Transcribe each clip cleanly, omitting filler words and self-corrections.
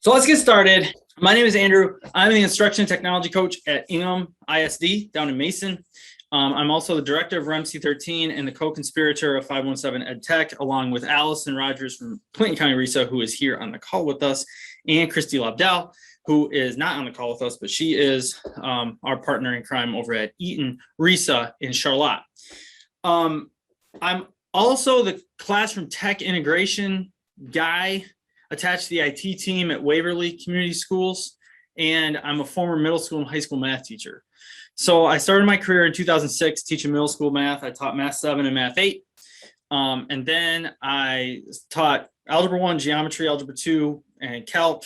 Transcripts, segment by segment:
So let's get started. My name is Andrew. I'm the instruction and technology coach at Ingham ISD down in Mason. I'm also the director of REMC 13 and the co-conspirator of 517 Ed Tech, along with Allison Rogers from Clinton County RESA, who is here on the call with us, and Christy Lobdell, who is not on the call with us, but she is our partner in crime over at Eaton RESA in Charlotte. I'm also the classroom tech integration guy attached to the IT team at Waverly Community Schools, and I'm a former middle school and high school math teacher. So I started my career in 2006 teaching middle school math. I taught Math 7 and Math 8, and then I taught Algebra 1, Geometry, Algebra 2, and Calc,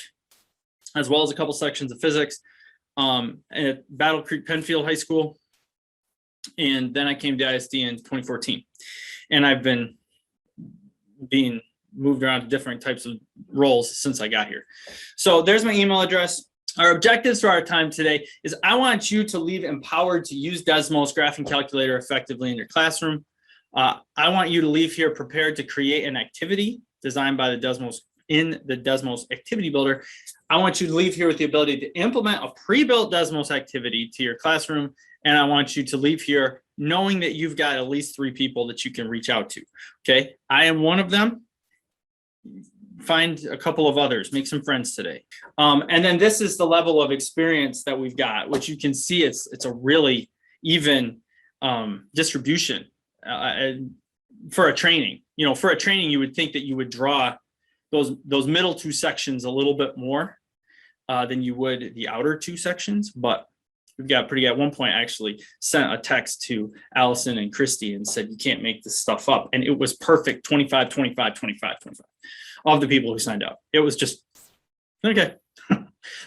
as well as a couple sections of physics at Battle Creek Penfield High School. And then I came to ISD in 2014, and I've been being moved around to different types of roles since I got here. So there's my email address. Our objectives for our time today is I want you to leave empowered to use Desmos graphing calculator effectively in your classroom. I want you to leave here prepared to create an activity designed by the Desmos in the Desmos activity builder. I want you to leave here with the ability to implement a pre-built Desmos activity to your classroom. And I want you to leave here knowing that you've got at least 3 people that you can reach out to. Okay, I am one of them. Find a couple of others, make some friends today. And then this is the level of experience that we've got, which you can see it's a really even distribution for a training. You know, for a training, you would think that you would draw those middle 2 sections a little bit more than you would the outer 2 sections. But we've got at one point I actually sent a text to Allison and Christy and said, you can't make this stuff up. And it was perfect, 25, 25, 25, 25 of the people who signed up. It was just, okay.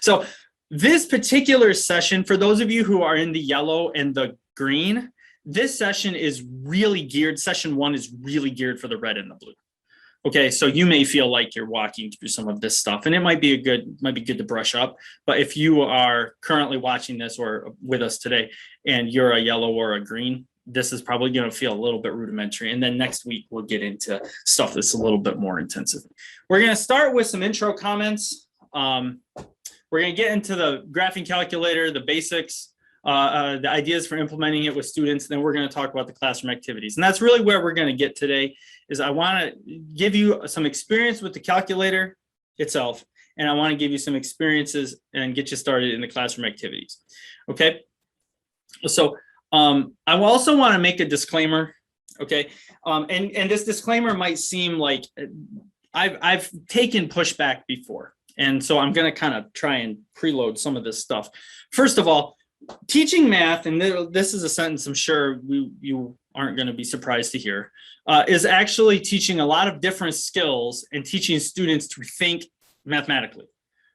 So this particular session, for those of you who are in the yellow and the green, this session is really geared, session 1 is really geared for the red and the blue. Okay, so you may feel like you're walking through some of this stuff, and it might be good to brush up. But if you are currently watching this or with us today, and you're a yellow or a green, this is probably going to feel a little bit rudimentary. And then next week we'll get into stuff that's a little bit more intensive. We're going to start with some intro comments. We're going to get into the graphing calculator, the basics, the ideas for implementing it with students. Then we're going to talk about the classroom activities. And that's really where we're going to get today. Is I want to give you some experience with the calculator itself, and I want to give you some experiences and get you started in the classroom activities. Okay. So I also want to make a disclaimer. Okay. And this disclaimer might seem like I've taken pushback before. And so I'm going to kind of try and preload some of this stuff. First of all, teaching math, and this is a sentence I'm sure you aren't going to be surprised to hear, is actually teaching a lot of different skills and teaching students to think mathematically,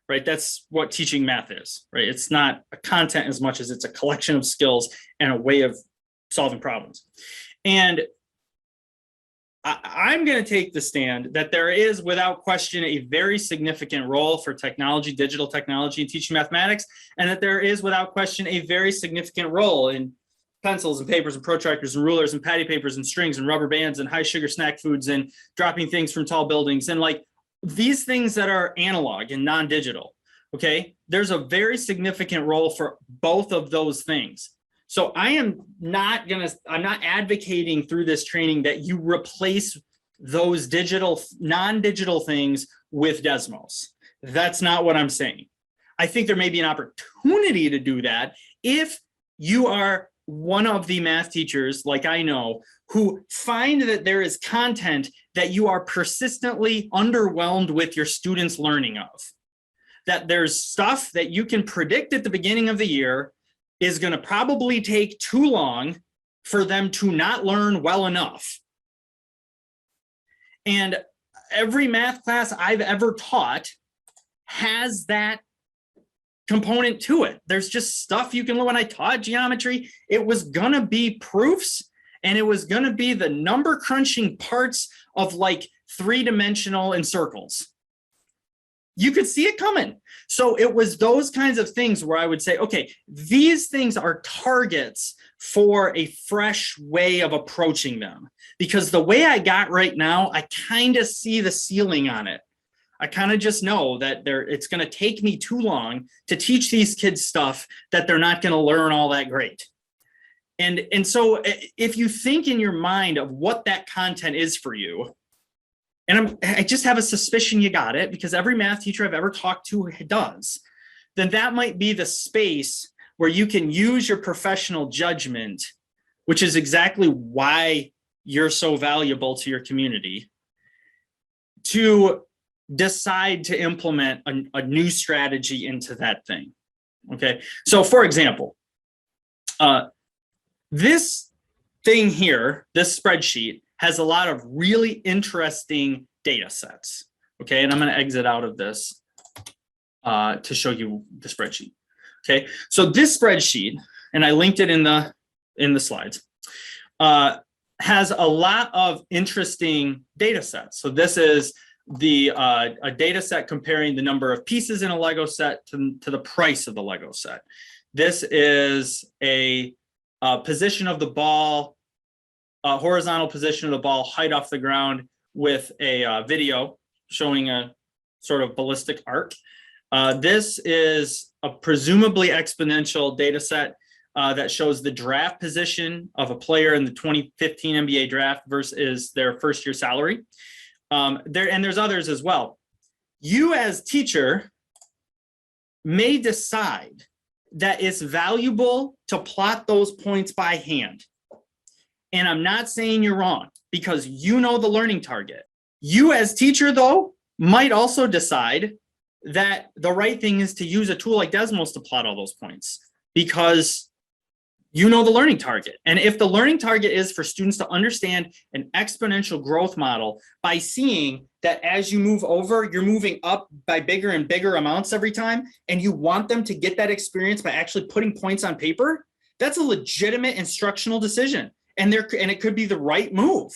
right? That's what teaching math is, right? It's not a content as much as it's a collection of skills and a way of solving problems. And I'm going to take the stand that there is, without question, a very significant role for technology, digital technology, in teaching mathematics, and that there is, without question, a very significant role in pencils and papers and protractors and rulers and patty papers and strings and rubber bands and high sugar snack foods and dropping things from tall buildings and like these things that are analog and non-digital. Okay, there's a very significant role for both of those things. So I'm not advocating through this training that you replace those digital, non-digital things with Desmos. That's not what I'm saying. I think there may be an opportunity to do that if you are one of the math teachers, like I know, who find that there is content that you are persistently underwhelmed with your students learning of. That there's stuff that you can predict at the beginning of the year is going to probably take too long for them to not learn well enough. And every math class I've ever taught has that component to it. There's just stuff you can learn. When I taught geometry, it was going to be proofs, and it was going to be the number crunching parts of like 3-dimensional and circles. You could see it coming. So it was those kinds of things where I would say, okay, these things are targets for a fresh way of approaching them. Because the way I got right now, I kind of see the ceiling on it. I kind of just know that it's going to take me too long to teach these kids stuff that they're not going to learn all that great. And so if you think in your mind of what that content is for you, and I just have a suspicion you got it because every math teacher I've ever talked to does, then that might be the space where you can use your professional judgment, which is exactly why you're so valuable to your community, to decide to implement a new strategy into that thing. Okay, so for example, this thing here, this spreadsheet, has a lot of really interesting data sets. Okay, and I'm going to exit out of this to show you the spreadsheet. Okay, so this spreadsheet, and I linked it in the slides, has a lot of interesting data sets. So this is a data set comparing the number of pieces in a Lego set to the price of the Lego set. This is a position of the ball, horizontal position of the ball, height off the ground, with a video showing a sort of ballistic arc. This is a presumably exponential data set that shows the draft position of a player in the 2015 NBA draft versus their first year salary. There's others as well. You as teacher may decide that it's valuable to plot those points by hand. And I'm not saying you're wrong because you know the learning target. You as teacher, though, might also decide that the right thing is to use a tool like Desmos to plot all those points because you know the learning target. And if the learning target is for students to understand an exponential growth model by seeing that as you move over, you're moving up by bigger and bigger amounts every time, and you want them to get that experience by actually putting points on paper, that's a legitimate instructional decision. And it could be the right move.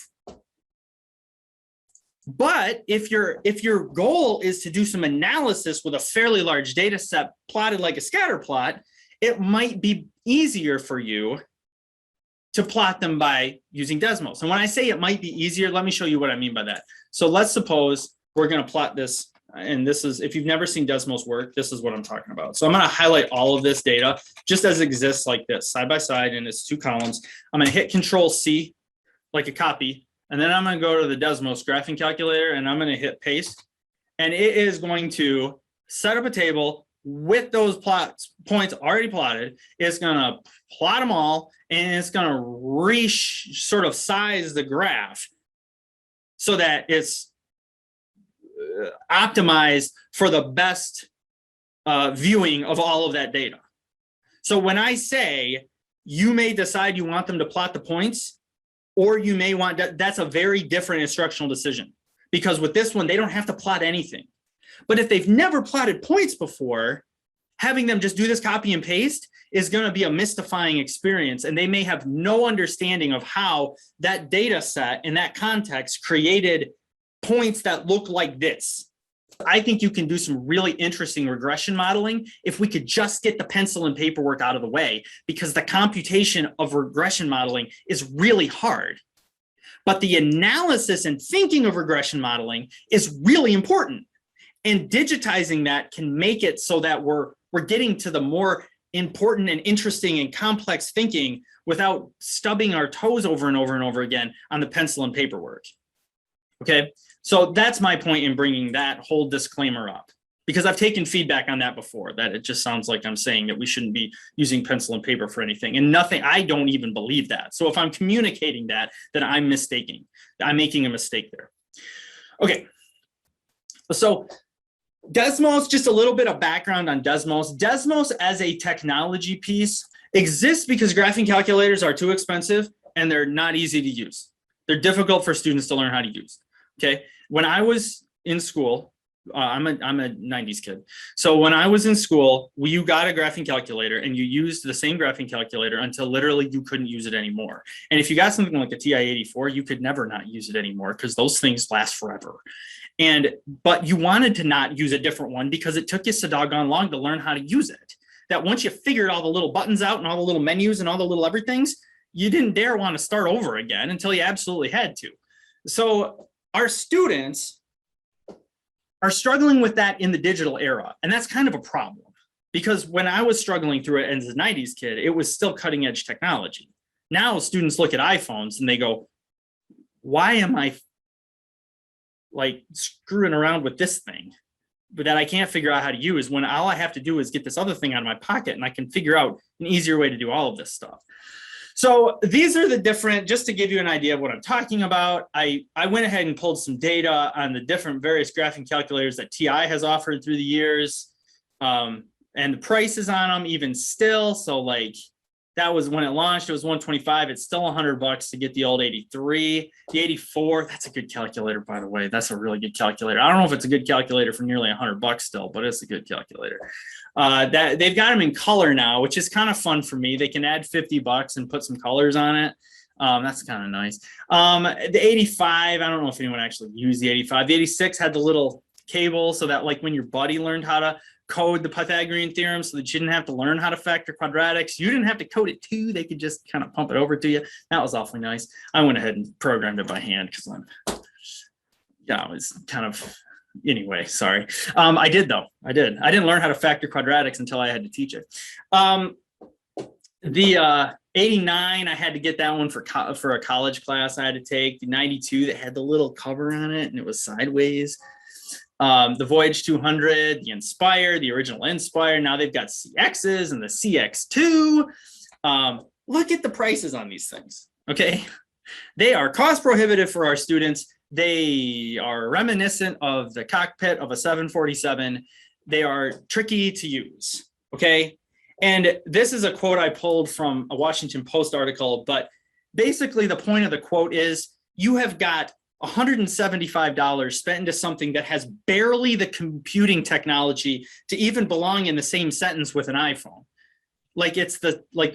But if your goal is to do some analysis with a fairly large data set plotted like a scatter plot, it might be easier for you to plot them by using Desmos. And when I say it might be easier, let me show you what I mean by that. So let's suppose we're going to plot this. And this is, if you've never seen Desmos work, this is what I'm talking about. So I'm going to highlight all of this data just as it exists like this, side by side, and it's two columns. I'm going to hit Control C, like a copy. And then I'm going to go to the Desmos graphing calculator and I'm going to hit paste. And it is going to set up a table with those points already plotted. It's going to plot them all and it's going to sort of size the graph so that it's optimized for the best viewing of all of that data. So when I say you may decide you want them to plot the points, or you may want that's a very different instructional decision, because with this one, they don't have to plot anything. But if they've never plotted points before, having them just do this copy and paste is going to be a mystifying experience. And they may have no understanding of how that data set in that context created points that look like this. I think you can do some really interesting regression modeling if we could just get the pencil and paperwork out of the way, because the computation of regression modeling is really hard. But the analysis and thinking of regression modeling is really important. And digitizing that can make it so that we're getting to the more important and interesting and complex thinking without stubbing our toes over and over and over again on the pencil and paperwork. Okay, so that's my point in bringing that whole disclaimer up, because I've taken feedback on that before, that it just sounds like I'm saying that we shouldn't be using pencil and paper for anything, and nothing. I don't even believe that. So if I'm communicating that, then I'm mistaking. I'm making a mistake there. Okay, so Desmos, just a little bit of background on Desmos. Desmos as a technology piece exists because graphing calculators are too expensive and they're not easy to use. They're difficult for students to learn how to use. Okay, when I was in school, I'm a 90s kid. So when I was in school, you got a graphing calculator and you used the same graphing calculator until literally you couldn't use it anymore. And if you got something like a TI-84, you could never not use it anymore because those things last forever. But you wanted to not use a different one because it took you so doggone long to learn how to use it, that once you figured all the little buttons out and all the little menus and all the little everythings, you didn't dare want to start over again until you absolutely had to. So our students are struggling with that in the digital era. And that's kind of a problem, because when I was struggling through it as a 90s kid, it was still cutting edge technology. Now students look at iPhones and they go, why am I like screwing around with this thing but that I can't figure out how to use, when all I have to do is get this other thing out of my pocket and I can figure out an easier way to do all of this stuff. So these are the different, just to give you an idea of what I'm talking about, I went ahead and pulled some data on the different various graphing calculators that TI has offered through the years, and the prices on them even still. So like that was when it launched, it was $125. It's still $100 to get the old 83. The 84, that's a good calculator, by the way. That's a really good calculator. I don't know if it's a good calculator for nearly $100 still, but it's a good calculator. That they've got them in color now, which is kind of fun for me. They can add $50 and put some colors on it. That's kind of nice. The 85, I don't know if anyone actually used the 85. The 86 had the little cable so that like when your buddy learned how to code the Pythagorean theorem so that you didn't have to learn how to factor quadratics, you didn't have to code it too. They could just kind of pump it over to you. That was awfully nice. I went ahead and programmed it by hand because it was kind of, anyway, sorry. I did though. I didn't learn how to factor quadratics until I had to teach it. The 89, I had to get that one for a college class I had to take. The 92 that had the little cover on it and it was sideways. The Voyage 200, the Inspire, the original Inspire. Now they've got CXs and the CX2. Look at the prices on these things. Okay, they are cost prohibitive for our students. They are reminiscent of the cockpit of a 747. They are tricky to use. Okay, and this is a quote I pulled from a Washington Post article, but basically the point of the quote is you have got $175 spent into something that has barely the computing technology to even belong in the same sentence with an iPhone. Like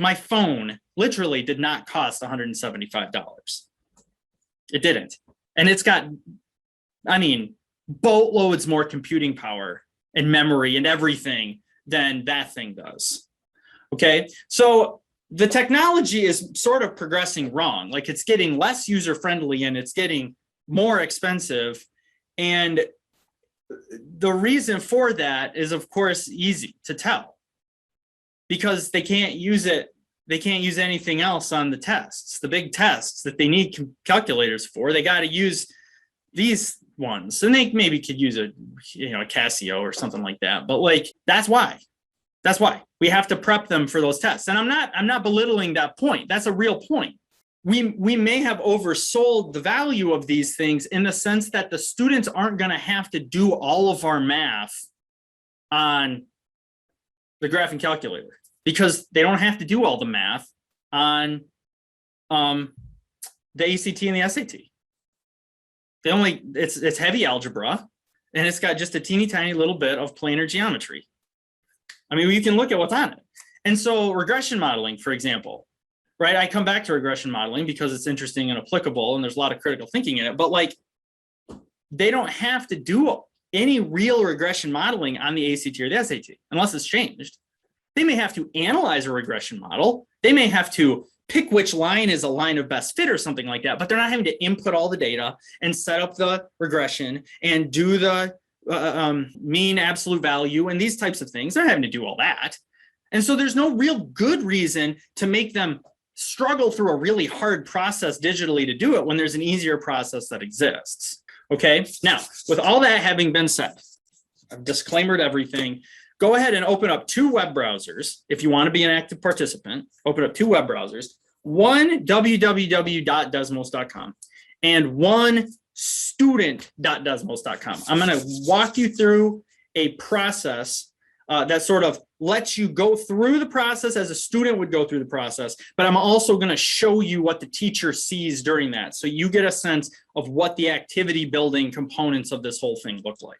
my phone literally did not cost $175. It didn't. And it's got, I mean, boatloads more computing power and memory and everything than that thing does. Okay, so the technology is sort of progressing wrong. Like it's getting less user-friendly and it's getting more expensive. And the reason for that is, of course, easy to tell because they can't use it. They can't use anything else on the tests, the big tests that they need calculators for. They got to use these ones, and they maybe could use a Casio or something like that. But like, that's why we have to prep them for those tests. And I'm not belittling that point. That's a real point. We may have oversold the value of these things in the sense that the students aren't going to have to do all of our math on the graphing calculator because they don't have to do all the math on the ACT and the SAT. It's heavy algebra and it's got just a teeny tiny little bit of planar geometry. I mean, you can look at what's on it. And so regression modeling, for example, right? I come back to regression modeling because it's interesting and applicable and there's a lot of critical thinking in it, but like they don't have to do any real regression modeling on the ACT or the SAT unless it's changed. They may have to analyze a regression model. They may have to pick which line is a line of best fit or something like that, but they're not having to input all the data and set up the regression and do the mean absolute value and these types of things. They're not having to do all that. And so there's no real good reason to make them struggle through a really hard process digitally to do it when there's an easier process that exists. Okay, now with all that having been said, I've disclaimered everything. Go ahead and open up two web browsers. If you want to be an active participant, open up two web browsers, one www.desmos.com and one student.desmos.com. I'm going to walk you through a process that sort of lets you go through the process as a student would go through the process, but I'm also going to show you what the teacher sees during that. So you get a sense of what the activity building components of this whole thing look like.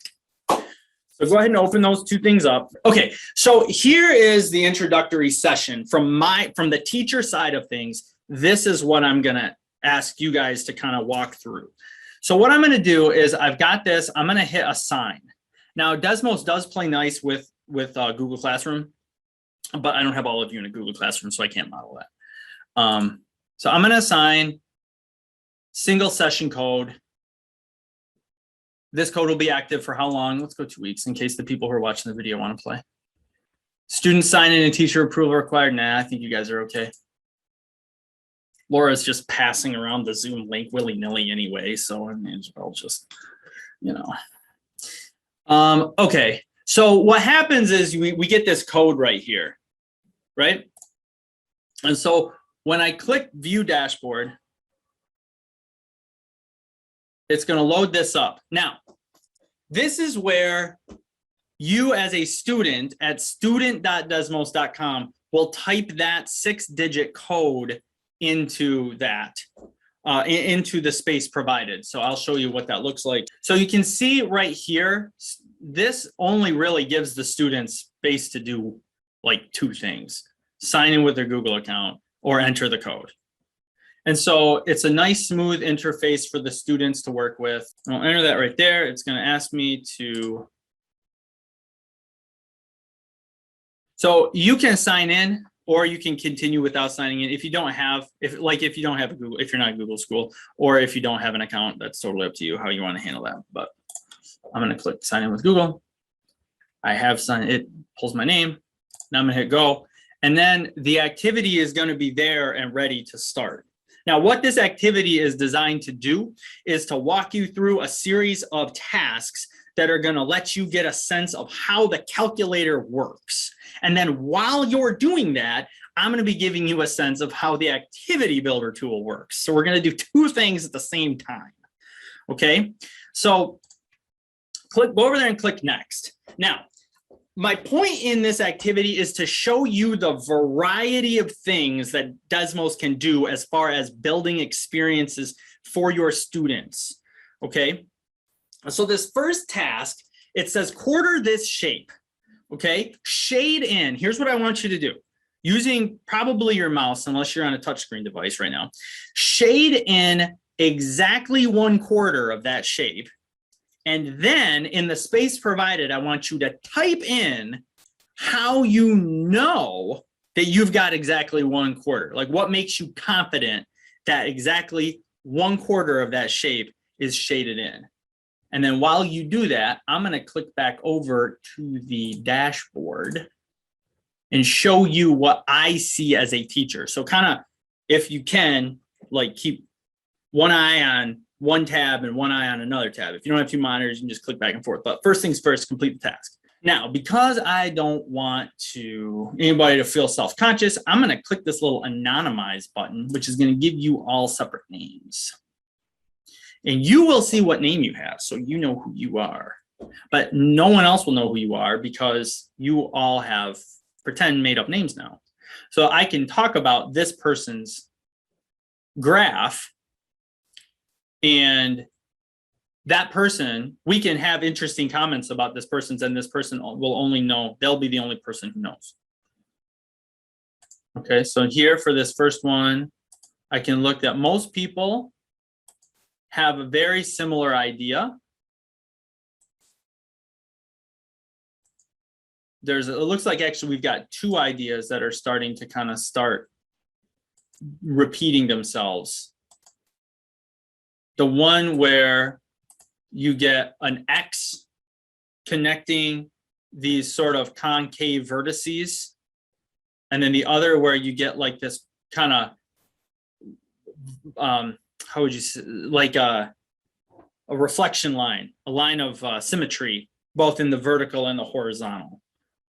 So go ahead and open those two things up. Okay, so here is the introductory session from the teacher side of things. This is what I'm going to ask you guys to kind of walk through. So what I'm going to do is I've got this, I'm going to hit assign. Now Desmos does play nice with Google Classroom, but I don't have all of you in a Google Classroom, so I can't model that. So I'm going to assign single session code This code will be active for how long? Let's go 2 weeks in case the people who are watching the video want to play. Students sign in and teacher approval required. Nah, I think you guys are okay. Laura's just passing around the Zoom link willy-nilly anyway, so I may as well just, you know. Okay, so what happens is we get this code right here, right? And so when I click View Dashboard, it's going to load this up. Now, this is where you as a student at student.desmos.com will type that 6-digit code into that, into the space provided. So I'll show you what that looks like. So you can see right here, this only really gives the students space to do like 2 things: sign in with their Google account or enter the code. And so it's a nice smooth interface for the students to work with. I'll enter that right there. It's going to ask me to. So you can sign in or you can continue without signing in. If you don't have, if you don't have a Google, if you're not a Google school, or if you don't have an account, that's totally up to you how you want to handle that. But I'm going to click sign in with Google. I have signed, it pulls my name. Now I'm going to hit go. And then the activity is going to be there and ready to start. Now, what this activity is designed to do is to walk you through a series of tasks that are going to let you get a sense of how the calculator works. And then while you're doing that, I'm going to be giving you a sense of how the activity builder tool works. So we're going to do 2 things at the same time. Okay, so go over there and click next. Now, my point in this activity is to show you the variety of things that Desmos can do as far as building experiences for your students. Okay, so this first task, it says quarter this shape. Okay, shade in. Here's what I want you to do. Using probably your mouse, unless you're on a touchscreen device right now, shade in exactly 1/4 of that shape. And then in the space provided, I want you to type in how you know that you've got exactly 1/4. Like what makes you confident that exactly 1/4 of that shape is shaded in. And then while you do that, I'm going to click back over to the dashboard and show you what I see as a teacher. So kind of, if you can, like keep one eye on one tab and one eye on another tab. If you don't have 2 monitors, you can just click back and forth. But first things first, complete the task. Now, because I don't want anybody to feel self-conscious, I'm going to click this little anonymize button, which is going to give you all separate names. And you will see what name you have, so you know who you are. But no one else will know who you are because you all have pretend made up names now. So I can talk about this person's graph, and that person, we can have interesting comments about this person's, and this person will only know, they'll be the only person who knows. Okay, so here for this first one, I can look at most people have a very similar idea. It looks like actually we've got 2 ideas that are starting to kind of start repeating themselves. The one where you get an X connecting these sort of concave vertices, and then the other where you get like this kind of how would you say, like a reflection line, a line of symmetry, both in the vertical and the horizontal.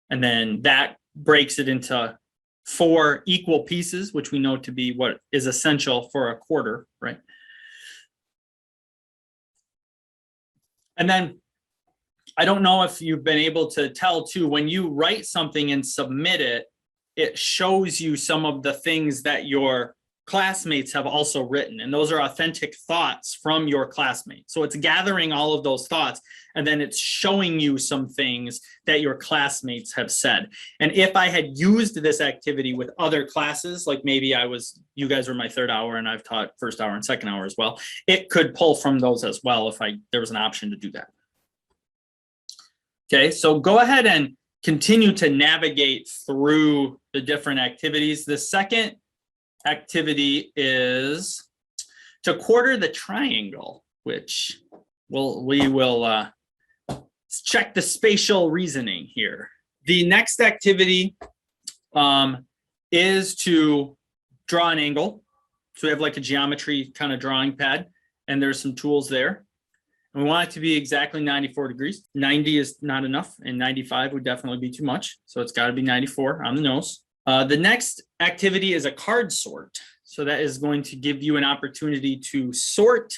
And then that breaks it into 4 equal pieces, which we know to be what is essential for a quarter, right? And then I don't know if you've been able to tell too, when you write something and submit it, it shows you some of the things that your classmates have also written, and those are authentic thoughts from your classmates. So it's gathering all of those thoughts, and then it's showing you some things that your classmates have said. And if I had used this activity with other classes, like maybe you guys were my 3rd hour and I've taught 1st hour and 2nd hour as well, it could pull from those as well if there was an option to do that. Okay, so go ahead and continue to navigate through the different activities. The second activity is to quarter the triangle, which we will check the spatial reasoning here. The next activity is to draw an angle. So we have like a geometry kind of drawing pad, and there's some tools there. And we want it to be exactly 94 degrees. 90 is not enough, and 95 would definitely be too much. So it's got to be 94 on the nose. The next activity is a card sort. So that is going to give you an opportunity to sort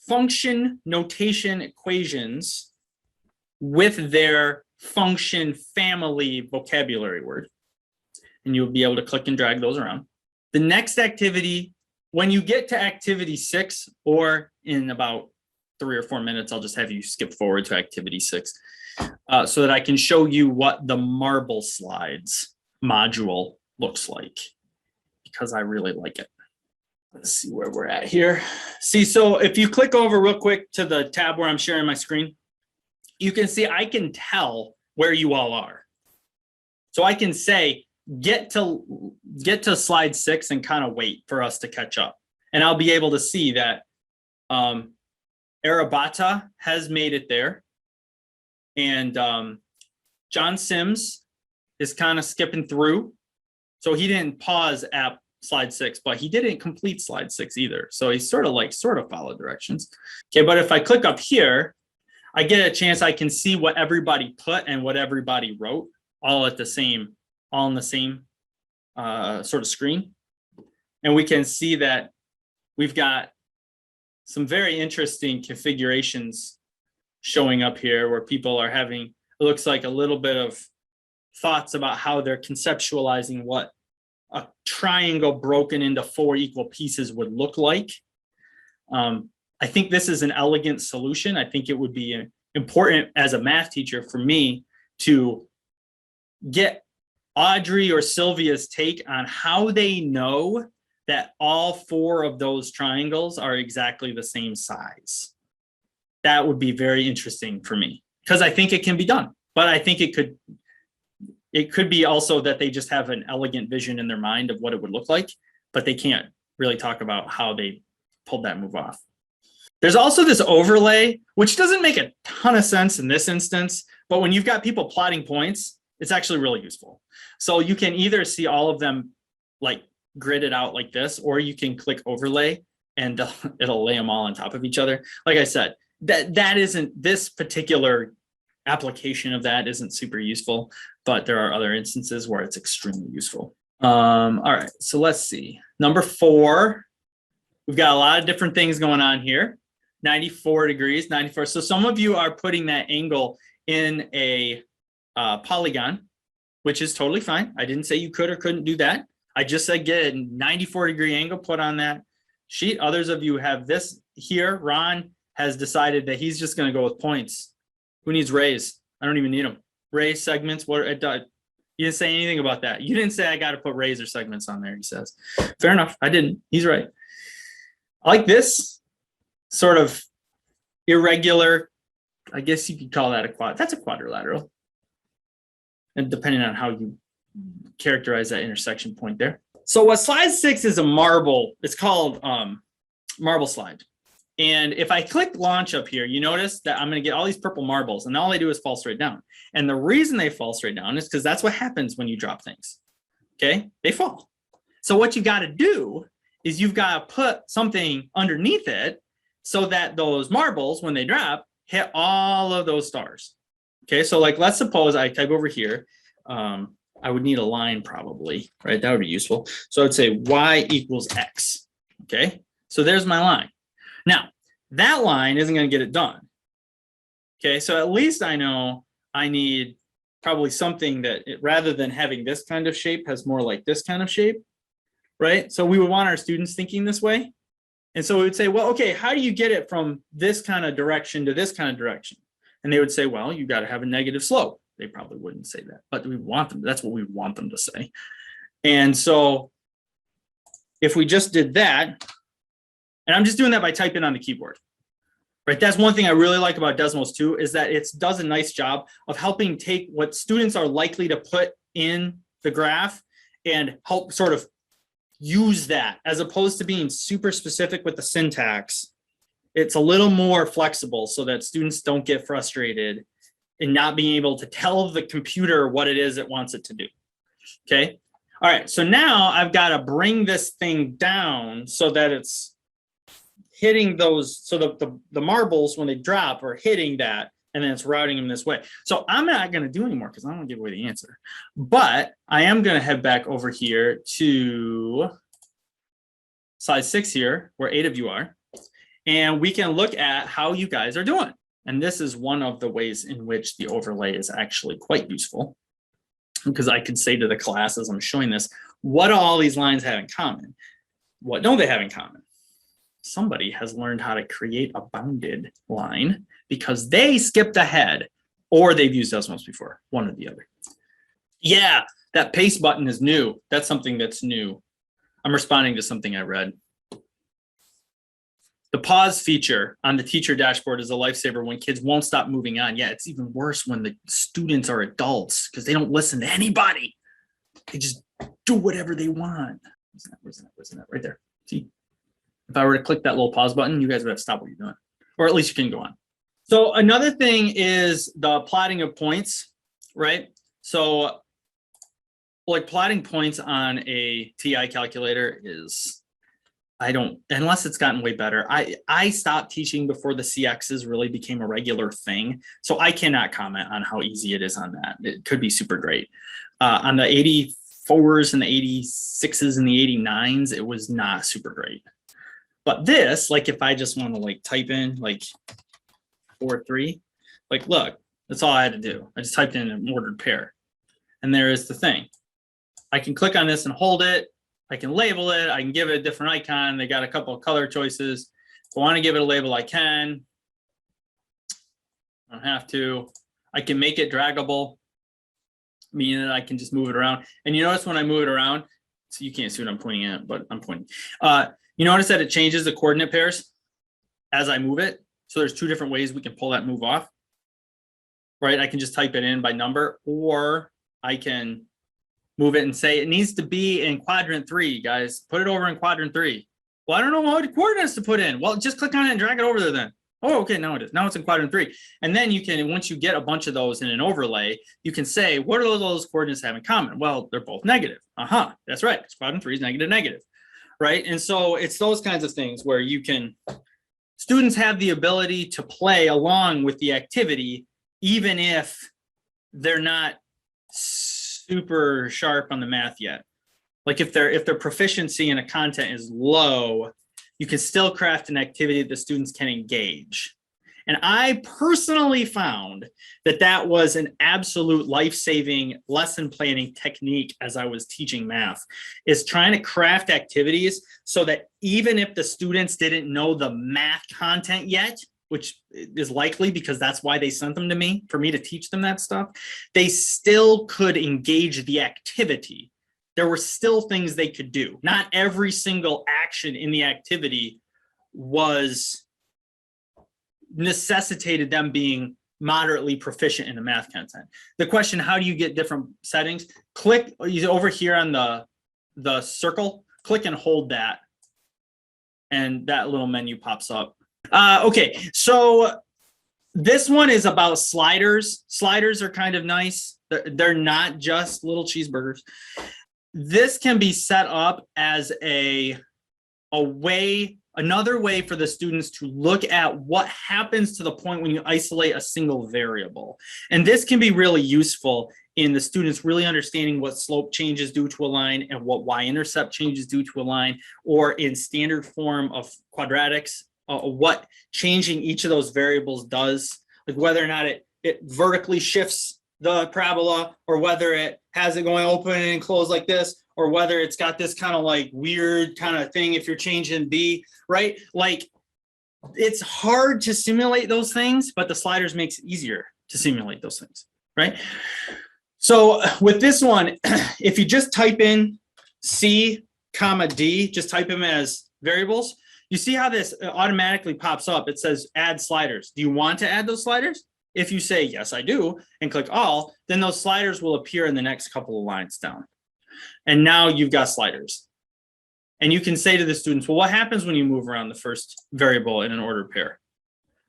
function notation equations with their function family vocabulary word. And you'll be able to click and drag those around. The next activity, when you get to activity 6, or in about 3 or 4 minutes, I'll just have you skip forward to activity 6 so that I can show you what the marble slides module looks like, because I really like it. Let's see where we're at here. See, so if you click over real quick to the tab where I'm sharing my screen, you can see I can tell where you all are. So I can say, get to slide 6 and kind of wait for us to catch up. And I'll be able to see that Arabata has made it there. And John Sims is kind of skipping through. So he didn't pause at slide 6, but he didn't complete slide 6 either. So he sort of followed directions. Okay, but if I click up here, I get a chance, I can see what everybody put and what everybody wrote all in the same sort of screen. And we can see that we've got some very interesting configurations showing up here where people are having, it looks like a little bit of thoughts about how they're conceptualizing what a triangle broken into 4 equal pieces would look like. I think this is an elegant solution. I think it would be important as a math teacher for me to get Audrey or Sylvia's take on how they know that all 4 of those triangles are exactly the same size. That would be very interesting for me, because I think it can be done, but I think it could be also that they just have an elegant vision in their mind of what it would look like, but they can't really talk about how they pulled that move off. There's also this overlay, which doesn't make a ton of sense in this instance, but when you've got people plotting points, it's actually really useful. So you can either see all of them like gridded out like this, or you can click overlay and it'll lay them all on top of each other. Like I said, that isn't, this particular application of that isn't super useful, but there are other instances where it's extremely useful. All right, so let's see. Number 4, we've got a lot of different things going on here. 94 degrees, 94. So some of you are putting that angle in a polygon, which is totally fine. I didn't say you could or couldn't do that. I just said get a 94-degree angle put on that sheet. Others of you have this here. Ron has decided that he's just going to go with points. Who needs rays? I don't even need them. Ray segments, what it does. You didn't say anything about that. You didn't say I got to put rays or segments on there, he says. Fair enough. I didn't. He's right. I like this sort of irregular, I guess you could call that a quad. That's a quadrilateral. And depending on how you characterize that intersection point there. So what slide 6 is a marble, it's called marble slide. And if I click launch up here, you notice that I'm going to get all these purple marbles, and all they do is fall straight down. And the reason they fall straight down is because that's what happens when you drop things. Okay, they fall. So what you got to do is you've got to put something underneath it so that those marbles, when they drop, hit all of those stars. Okay, so like let's suppose I type over here, I would need a line probably, right? That would be useful. So I'd say y equals x. Okay, so there's my line. Now, that line isn't going to get it done. Okay, so at least I know I need probably something that, rather than having this kind of shape, has more like this kind of shape, right? So we would want our students thinking this way. And so we would say, well, okay, how do you get it from this kind of direction to this kind of direction? And they would say, well, you got to have a negative slope. They probably wouldn't say that, but we want them. That's what we want them to say. And so if we just did that, and I'm just doing that by typing on the keyboard, right? That's one thing I really like about Desmos too, is that it does a nice job of helping take what students are likely to put in the graph and help sort of use that as opposed to being super specific with the syntax. It's a little more flexible so that students don't get frustrated in not being able to tell the computer what it is it wants it to do. Okay. All right. So now I've got to bring this thing down so that it's hitting those, so the marbles, when they drop, are hitting that, and then it's routing them this way. So I'm not going to do anymore because I don't want to give away the answer. But I am going to head back over here to slide 6 here, where 8 of you are. And we can look at how you guys are doing. And this is one of the ways in which the overlay is actually quite useful. Because I can say to the class as I'm showing this, what do all these lines have in common? What don't they have in common? Somebody has learned how to create a bounded line because they skipped ahead, or they've used Desmos before, one or the other. Yeah, that paste button is new. That's something that's new. I'm responding to something I read. The pause feature on the teacher dashboard is a lifesaver when kids won't stop moving on. Yeah, it's even worse when the students are adults because they don't listen to anybody. They just do whatever they want. Where's that? Right there. See? If I were to click that little pause button, you guys would have to stop what you're doing. Or at least you can go on. So another thing is the plotting of points, right? So like plotting points on a TI calculator is, unless it's gotten way better. I stopped teaching before the CXs really became a regular thing. So I cannot comment on how easy it is on that. It could be super great. On the 84s and the 86s and the 89s, it was not super great. But this, like if I just want to like type in like 4-3, like look, that's all I had to do. I just typed in an ordered pair. And there is the thing. I can click on this and hold it. I can label it. I can give it a different icon. They got a couple of color choices. If I want to give it a label, I can. I don't have to. I can make it draggable, meaning that I can just move it around. And you notice when I move it around, so you can't see what I'm pointing at, but I'm pointing. You notice that it changes the coordinate pairs as I move it. So there's 2 different ways we can pull that move off, right? I can just type it in by number, or I can move it and say it needs to be in quadrant 3, guys. Put it over in quadrant 3. Well, I don't know what coordinates to put in. Well, just click on it and drag it over there then. Oh, okay, now it is. Now it's in quadrant 3. And then you can, once you get a bunch of those in an overlay, you can say, what do those coordinates have in common? Well, they're both negative. That's right. Quadrant 3 is negative. Right. And so it's those kinds of things where you can, students have the ability to play along with the activity, even if they're not super sharp on the math yet. Like if their proficiency in a content is low, you can still craft an activity that the students can engage. And I personally found that was an absolute life-saving lesson planning technique as I was teaching math, is trying to craft activities so that even if the students didn't know the math content yet, which is likely because that's why they sent them to me, for me to teach them that stuff, they still could engage the activity. There were still things they could do. Not every single action in the activity was necessitated them being moderately proficient in the math content. The question, how do you get different settings? Click over here on the circle, click and hold that, and that little menu pops up. Okay, so this one is about sliders. Sliders are kind of nice. They're not just little cheeseburgers. This can be set up as another way for the students to look at what happens to the point when you isolate a single variable. And this can be really useful in the students really understanding what slope changes due to a line and what y-intercept changes due to a line, or in standard form of quadratics, what changing each of those variables does, like whether or not it vertically shifts the parabola, or whether it has it going open and close like this, or whether it's got this kind of like weird kind of thing if you're changing B, right? Like it's hard to simulate those things, but the sliders makes it easier to simulate those things, right? So with this one, if you just type in C, comma D, just type them as variables, you see how this automatically pops up. It says add sliders. Do you want to add those sliders? If you say, yes, I do, and click all, then those sliders will appear in the next couple of lines down. And now you've got sliders. And you can say to the students, well, what happens when you move around the first variable in an ordered pair?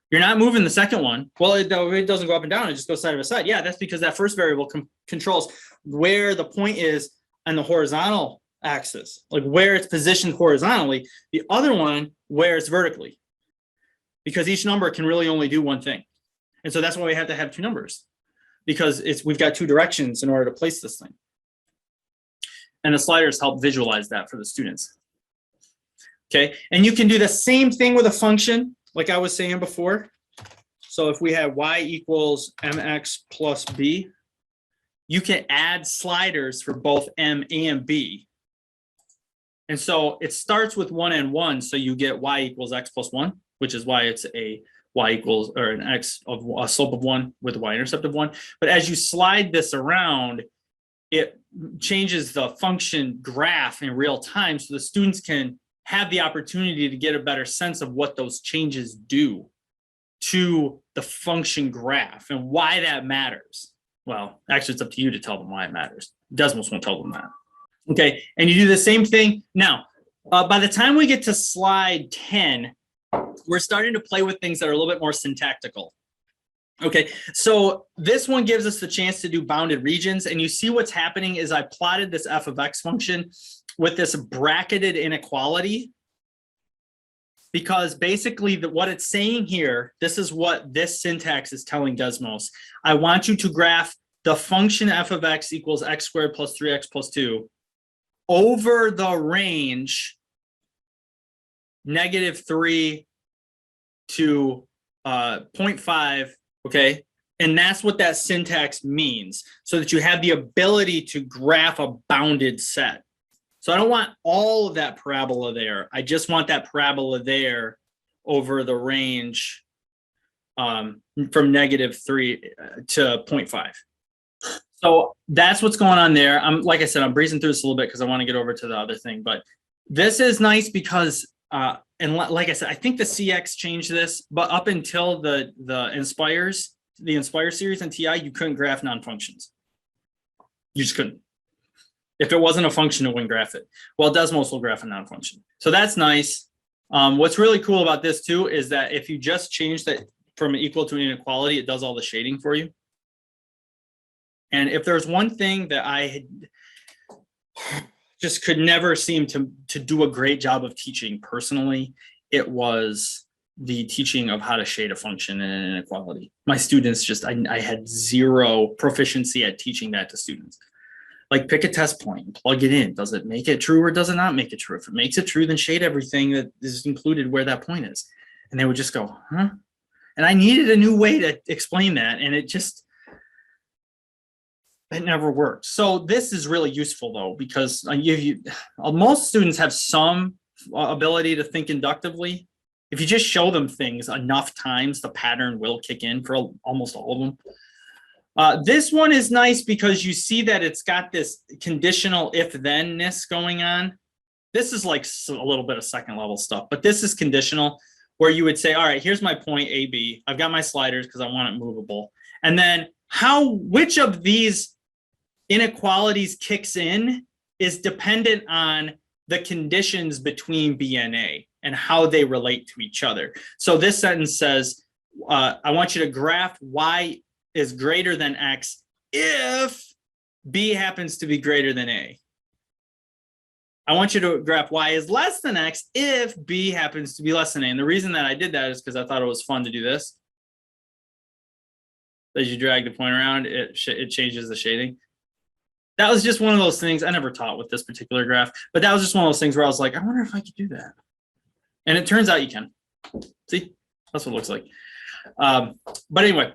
You're not moving the second one. Well, it doesn't go up and down. It just goes side by side. Yeah, that's because that first variable controls where the point is on the horizontal axis, like where it's positioned horizontally. The other one, where it's vertically. Because each number can really only do one thing. And so that's why we have to have two numbers. Because we've got two directions in order to place this thing. And the sliders help visualize that for the students. Okay, and you can do the same thing with a function, like I was saying before. So if we have y equals mx plus b, you can add sliders for both m and b. And so it starts with 1 and 1, so you get y equals x plus 1, which is why it's a y equals, or an x of a slope of 1 with a y-intercept of 1. But as you slide this around, it changes the function graph in real time, so the students can have the opportunity to get a better sense of what those changes do to the function graph and why that matters. Well, actually, it's up to you to tell them why it matters. Desmos won't tell them that. Okay, and you do the same thing. Now, by the time we get to slide 10, we're starting to play with things that are a little bit more syntactical. Okay, so this one gives us the chance to do bounded regions, and you see what's happening is I plotted this f of x function with this bracketed inequality, because basically what it's saying here, this is what this syntax is telling Desmos. I want you to graph the function f of x equals x squared plus 3x plus 2 over the range -3 to 0.5, okay? And that's what that syntax means, so that you have the ability to graph a bounded set. So I don't want all of that parabola there. I just want that parabola there over the range from -3 to 0.5. So that's what's going on there. Like I said, I'm breezing through this a little bit because I want to get over to the other thing. But this is nice because, and like I said, I think the CX changed this, but up until the Inspire series and TI, you couldn't graph non-functions. You just couldn't. If it wasn't a function, it wouldn't graph it. Well, Desmos will graph a non-function. So that's nice. What's really cool about this too is that if you just change that from equal to an inequality, it does all the shading for you. And if there's one thing that I had just could never seem to do a great job of teaching personally, it was the teaching of how to shade a function in an inequality. My students just, I had zero proficiency at teaching that to students. Like, pick a test point and plug it in. Does it make it true or does it not make it true? If it makes it true, then shade everything that is included where that point is. And they would just go, huh? And I needed a new way to explain that. And it never worked. So this is really useful though, because most students have some ability to think inductively. If you just show them things enough times, the pattern will kick in for almost all of them. This one is nice because you see that it's got this conditional if-then-ness going on. This is like a little bit of second level stuff, but this is conditional, where you would say, all right, here's my point A, B. I've got my sliders because I want it movable. And then which of these inequalities kicks in is dependent on the conditions between B and A and how they relate to each other. So this sentence says, I want you to graph y is greater than x if B happens to be greater than A. I want you to graph y is less than x if B happens to be less than A. And the reason that I did that is because I thought it was fun to do this. As you drag the point around, it changes the shading. That was just one of those things. I never taught with this particular graph, but that was just one of those things where I was like, I wonder if I could do that. And it turns out you can. See, that's what it looks like. But anyway,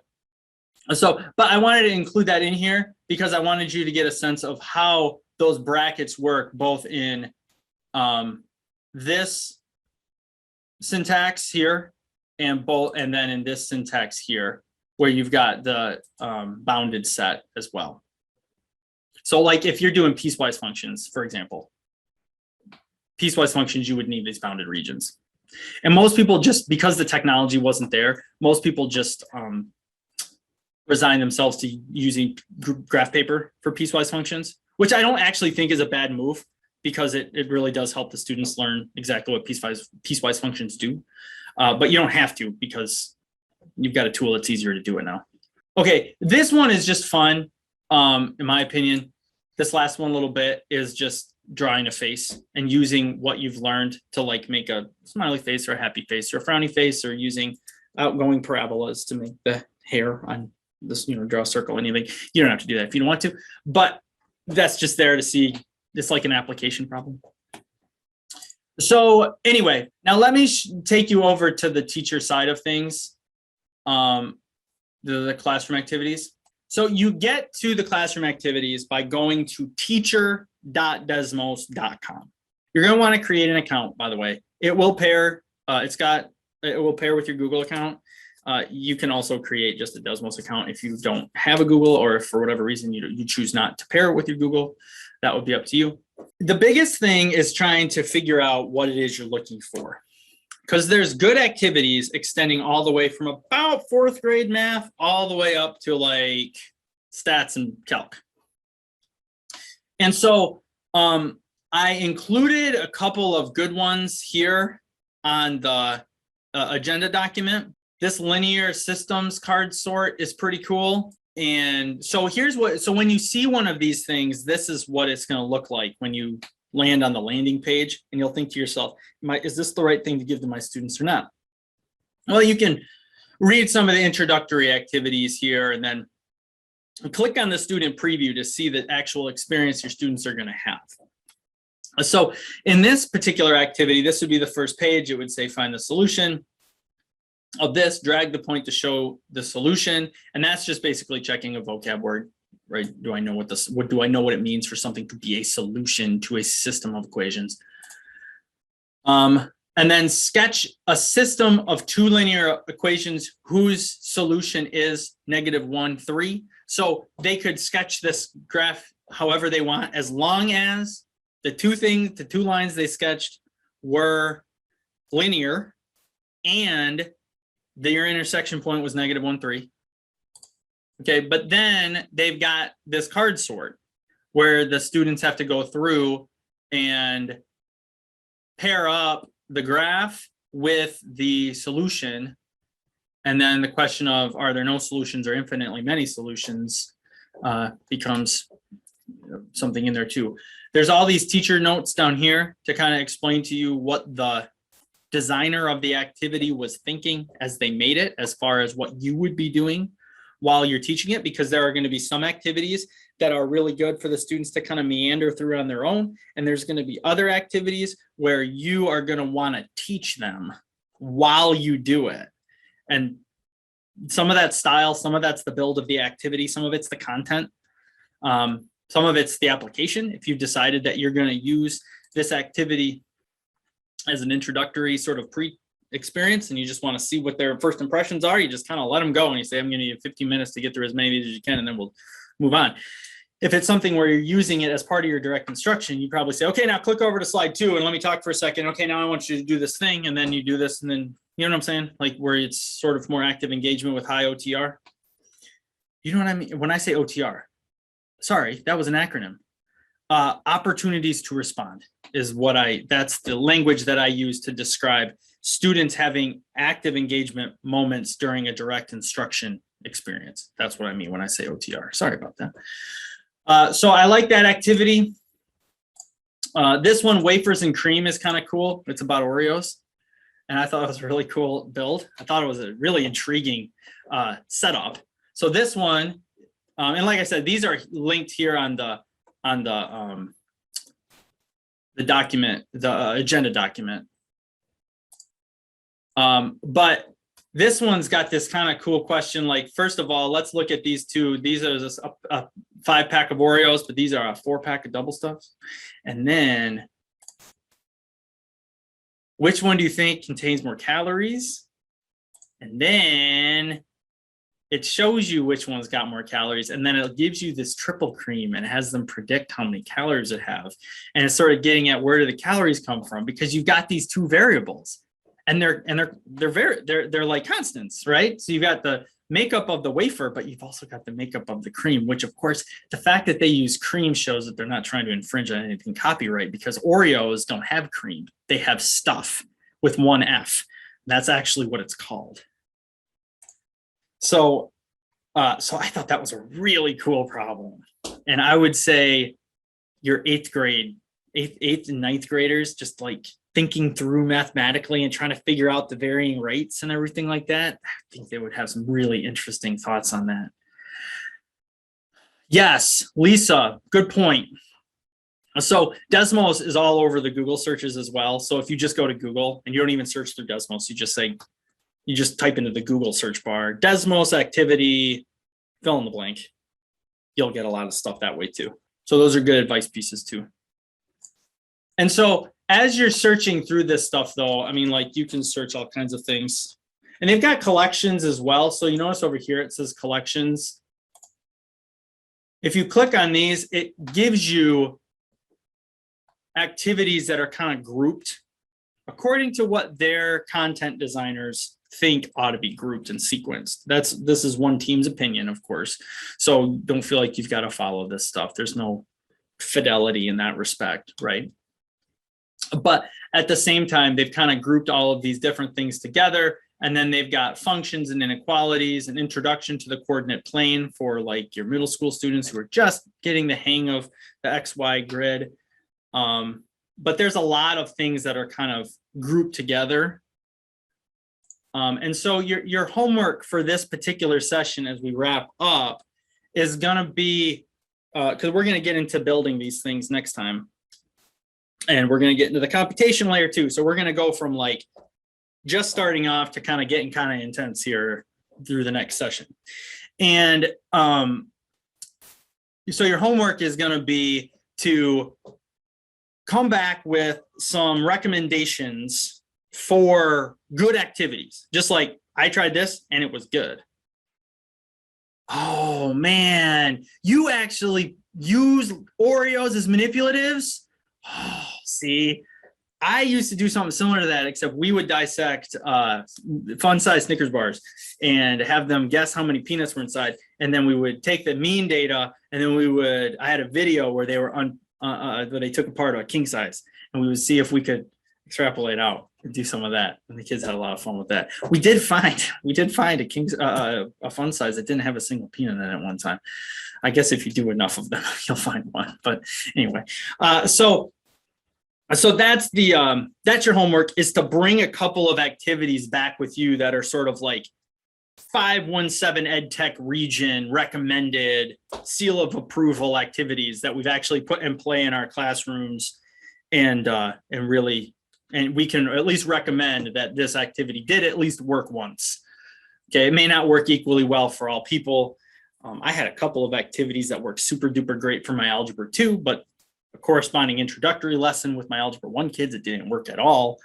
but I wanted to include that in here because I wanted you to get a sense of how those brackets work both in this syntax here and then in this syntax here, where you've got the bounded set as well. So like if you're doing piecewise functions, for example, piecewise functions, you would need these bounded regions. And most people, just because the technology wasn't there, most people just resign themselves to using graph paper for piecewise functions, which I don't actually think is a bad move, because it really does help the students learn exactly what piecewise functions do. But you don't have to, because you've got a tool that's easier to do it now. Okay, this one is just fun, in my opinion. This last one a little bit is just drawing a face and using what you've learned to like make a smiley face or a happy face or a frowny face, or using outgoing parabolas to make the hair on this, draw a circle, anything. You don't have to do that if you don't want to, but that's just there to see. It's like an application problem. So anyway, now let me take you over to the teacher side of things, the classroom activities. So you get to the classroom activities by going to teacher.desmos.com. You're going to want to create an account, by the way. It will pair. It will pair with your Google account. You can also create just a Desmos account if you don't have a Google, or if for whatever reason you choose not to pair it with your Google. That would be up to you. The biggest thing is trying to figure out what it is you're looking for, because there's good activities extending all the way from about 4th grade math all the way up to like stats and calc. And so I included a couple of good ones here on the agenda document. This linear systems card sort is pretty cool. And so so when you see one of these things, this is what it's going to look like when you land on the landing page, and you'll think to yourself, is this the right thing to give to my students or not? Well, you can read some of the introductory activities here and then click on the student preview to see the actual experience your students are going to have. So in this particular activity, this would be the first page. It would say find the solution of this, drag the point to show the solution. And that's just basically checking a vocab word, right? Do I know what it means for something to be a solution to a system of equations? And then sketch a system of 2 linear equations whose solution is -1, 3. So they could sketch this graph however they want, as long as the 2 lines they sketched were linear and their intersection point was -1, 3. Okay, but then they've got this card sort where the students have to go through and pair up the graph with the solution. And then the question of, are there no solutions or infinitely many solutions, becomes something in there too. There's all these teacher notes down here to kind of explain to you what the designer of the activity was thinking as they made it, as far as what you would be doing while you're teaching it, because there are going to be some activities that are really good for the students to kind of meander through on their own. And there's going to be other activities where you are going to want to teach them while you do it. And some of that style, some of that's the build of the activity, some of it's the content. Some of it's the application. If you've decided that you're going to use this activity as an introductory sort of pre-experience, and you just want to see what their first impressions are, you just kind of let them go and you say, I'm going to need 15 minutes to get through as many of these as you can, and then we'll move on. If it's something where you're using it as part of your direct instruction, you probably say, okay, now click over to slide 2 and let me talk for a second. Okay, now I want you to do this thing, and then you do this, and then, you know what I'm saying? Like where it's sort of more active engagement with high OTR. You know what I mean? When I say OTR, sorry, that was an acronym. Opportunities to respond is that's the language that I use to describe students having active engagement moments during a direct instruction experience. That's what I mean when I say OTR. Sorry about that. So I like that activity. This one, wafers and cream, is kind of cool. It's about Oreos. And I thought it was a really cool build. I thought it was a really intriguing setup. So this one, and like I said, these are linked here on the document, the agenda document. But this one's got this kind of cool question. Like, first of all, let's look at these two. These are just a 5-pack of Oreos, but these are a 4-pack of double stuffs. And then, which one do you think contains more calories? And then it shows you which one's got more calories, and then it gives you this triple cream and it has them predict how many calories it have. And it's sort of getting at, where do the calories come from? Because you've got these 2 variables, and they're like constants, right? So you've got the makeup of the wafer, but you've also got the makeup of the cream, which of course, the fact that they use cream shows that they're not trying to infringe on anything copyright, because Oreos don't have cream. They have stuff with one F. That's actually what it's called. So I thought that was a really cool problem. And I would say your eighth and ninth graders, just like thinking through mathematically and trying to figure out the varying rates and everything like that, I think they would have some really interesting thoughts on that. Yes, Lisa, good point. So Desmos is all over the Google searches as well. So if you just go to Google and you don't even search through Desmos, you just type into the Google search bar, Desmos activity, fill in the blank. You'll get a lot of stuff that way too. So those are good advice pieces too. And so as you're searching through this stuff though, I mean, like you can search all kinds of things, and they've got collections as well. So you notice over here, it says collections. If you click on these, it gives you activities that are kind of grouped according to what their content designers think ought to be grouped and sequenced. This is one team's opinion, of course. So don't feel like you've got to follow this stuff. There's no fidelity in that respect, right? But at the same time, they've kind of grouped all of these different things together. And then they've got functions and inequalities, an introduction to the coordinate plane for like your middle school students who are just getting the hang of the XY grid. But there's a lot of things that are kind of grouped together. And so your homework for this particular session as we wrap up is going to be, because we're going to get into building these things next time. And we're going to get into the computation layer too. So we're going to go from like just starting off to kind of getting kind of intense here through the next session. And so your homework is going to be to come back with some recommendations for good activities. Just like I tried this and it was good. Oh man, you actually use Oreos as manipulatives? Oh, see, I used to do something similar to that, except we would dissect fun-sized Snickers bars and have them guess how many peanuts were inside. And then we would take the mean data, and then I had a video where they were where they took apart a king size, and we would see if we could extrapolate out and do some of that. And the kids had a lot of fun with that. We did find a fun size that didn't have a single peanut in it at one time. I guess if you do enough of them, you'll find one. But anyway, so that's your homework, is to bring a couple of activities back with you that are sort of like 517 EdTech region recommended seal of approval activities that we've actually put in play in our classrooms, and we can at least recommend that this activity did at least work once. Okay, it may not work equally well for all people. I had a couple of activities that worked super duper great for my Algebra 2, but a corresponding introductory lesson with my Algebra 1 kids, it didn't work at all.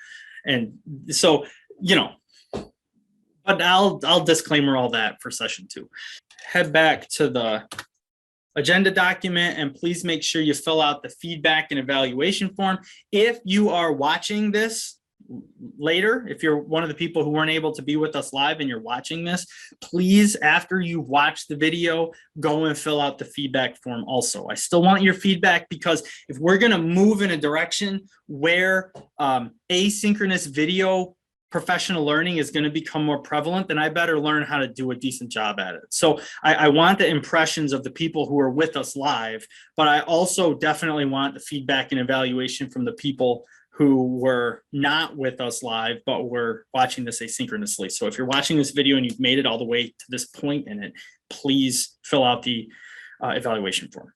And so, but I'll disclaimer all that for session 2. Head back to the agenda document, and please make sure you fill out the feedback and evaluation form. If you are watching this later, if you're one of the people who weren't able to be with us live and you're watching this, please, after you watch the video, go and fill out the feedback form also. I still want your feedback, because if we're going to move in a direction where asynchronous video professional learning is going to become more prevalent, then I better learn how to do a decent job at it. So I want the impressions of the people who are with us live, but I also definitely want the feedback and evaluation from the people who were not with us live, but were watching this asynchronously. So if you're watching this video and you've made it all the way to this point in it, please fill out the evaluation form.